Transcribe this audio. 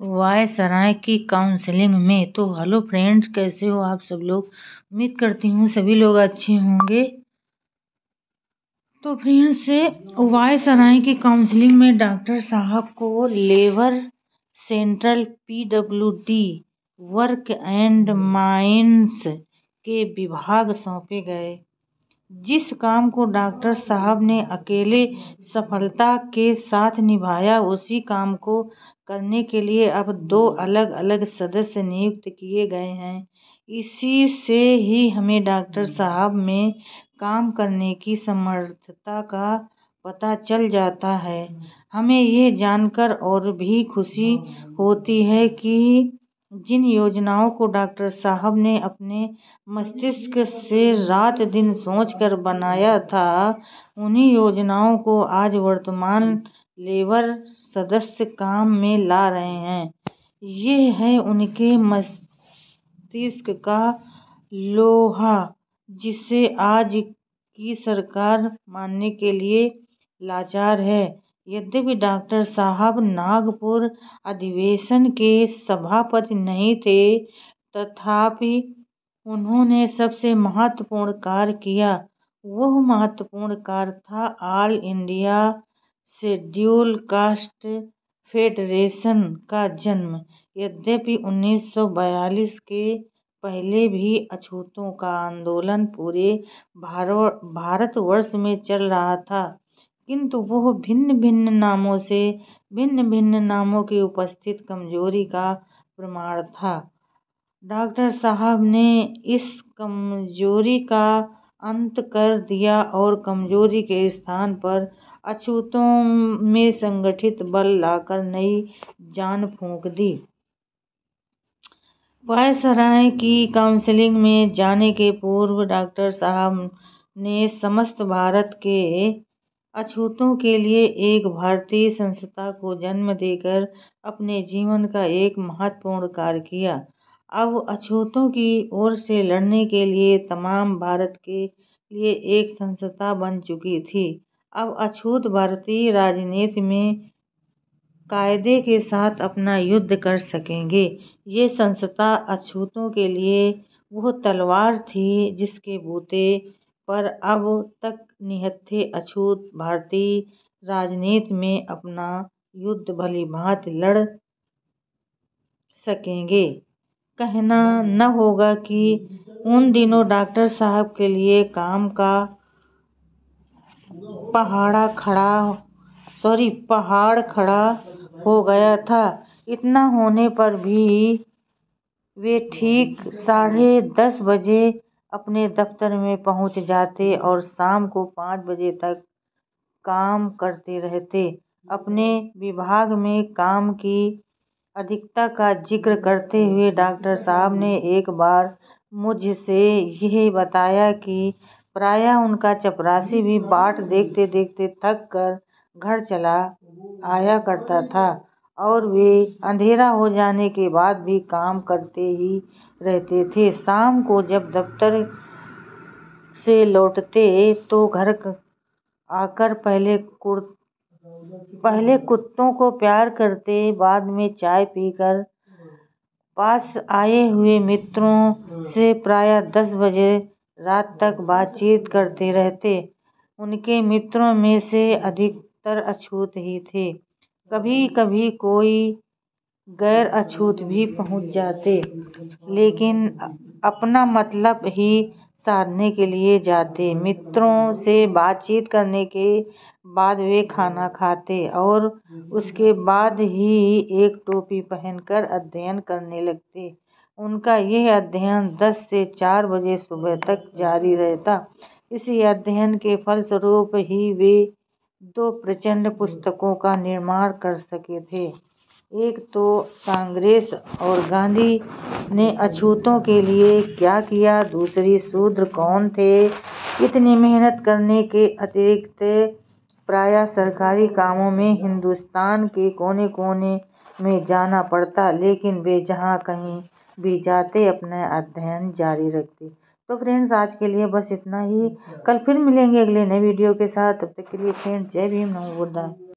Viceroy की counselling में। तो हेलो फ्रेंड्स, कैसे हो आप सब लोग। उम्मीद करती हूँ सभी लोग अच्छे होंगे। तो फ्रेंड्स, वायसराय की काउंसलिंग में डॉक्टर साहब को labour central PWD work and mines के विभाग सौंपे गए। जिस काम को डॉक्टर साहब ने अकेले सफलता के साथ निभाया, उसी काम को करने के लिए अब 2 अलग अलग सदस्य नियुक्त किए गए हैं। इसी से ही हमें डॉक्टर साहब में काम करने की समर्थता का पता चल जाता है। हमें ये जानकर और भी खुशी होती है कि जिन योजनाओं को डॉक्टर साहब ने अपने मस्तिष्क से रात दिन सोचकर बनाया था, उन्हीं योजनाओं को आज वर्तमान लेबर सदस्य काम में ला रहे हैं। ये है उनके मस्तिष्क का लोहा, जिसे आज की सरकार मानने के लिए लाचार है। यद्यपि डॉक्टर साहब नागपुर अधिवेशन के सभापति नहीं थे, तथापि उन्होंने सबसे महत्वपूर्ण कार्य किया। वह महत्वपूर्ण कार्य था all India schedule caste federation का जन्म। यद्यपि 1942 के पहले भी अछूतों का आंदोलन पूरे भारतवर्ष में चल रहा था, किंतु वह भिन्न भिन्न नामों की उपस्थित कमजोरी का प्रमाण था। डॉक्टर साहब ने इस कमजोरी का अंत कर दिया और कमजोरी के स्थान पर अछूतों में संगठित बल लाकर नई जान फूंक दी। वायसराय की काउंसलिंग में जाने के पूर्व डॉक्टर साहब ने समस्त भारत के अछूतों के लिए एक भारतीय संस्था को जन्म देकर अपने जीवन का एक महत्वपूर्ण कार्य किया। अब अछूतों की ओर से लड़ने के लिए तमाम भारत के लिए एक संस्था बन चुकी थी। अब अछूत भारतीय राजनीति में कायदे के साथ अपना युद्ध कर सकेंगे। ये संस्था अछूतों के लिए वह तलवार थी जिसके बूते पर अब तक निहत्थे अछूत भारतीय राजनीति में अपना युद्ध भलीभांति लड़ सकेंगे। कहना न होगा कि उन दिनों डॉक्टर साहब के लिए काम का पहाड़ खड़ा हो गया था। इतना होने पर भी वे ठीक 10:30 बजे अपने दफ्तर में पहुंच जाते और शाम को 5 बजे तक काम करते रहते। अपने विभाग में काम की अधिकता का जिक्र करते हुए डॉक्टर साहब ने एक बार मुझसे यह बताया कि प्रायः उनका चपरासी भी बाट देखते देखते थक कर घर चला आया करता था और वे अंधेरा हो जाने के बाद भी काम करते ही रहते थे। शाम को जब दफ्तर से लौटते तो घर आकर पहले कुत्तों को प्यार करते, बाद में चाय पीकर पास आए हुए मित्रों से प्रायः 10 बजे रात तक बातचीत करते रहते। उनके मित्रों में से अधिकतर अछूत ही थे। कभी कभी कोई गैर अछूत भी पहुंच जाते, लेकिन अपना मतलब ही साधने के लिए जाते। मित्रों से बातचीत करने के बाद वे खाना खाते और उसके बाद ही एक टोपी पहनकर अध्ययन करने लगते। उनका यह अध्ययन 10 से 4 बजे सुबह तक जारी रहता। इसी अध्ययन के फलस्वरूप ही वे 2 प्रचंड पुस्तकों का निर्माण कर सके थे। एक तो कांग्रेस और गांधी ने अछूतों के लिए क्या किया, दूसरी शूद्र कौन थे। इतनी मेहनत करने के अतिरिक्त प्रायः सरकारी कामों में हिंदुस्तान के कोने कोने में जाना पड़ता, लेकिन वे जहाँ कहीं भी जाते अपना अध्ययन जारी रखते। तो फ्रेंड्स, आज के लिए बस इतना ही। कल फिर मिलेंगे अगले नए वीडियो के साथ। तब तक के लिए फ्रेंड्स, जय भीम, नमो बुद्धाय।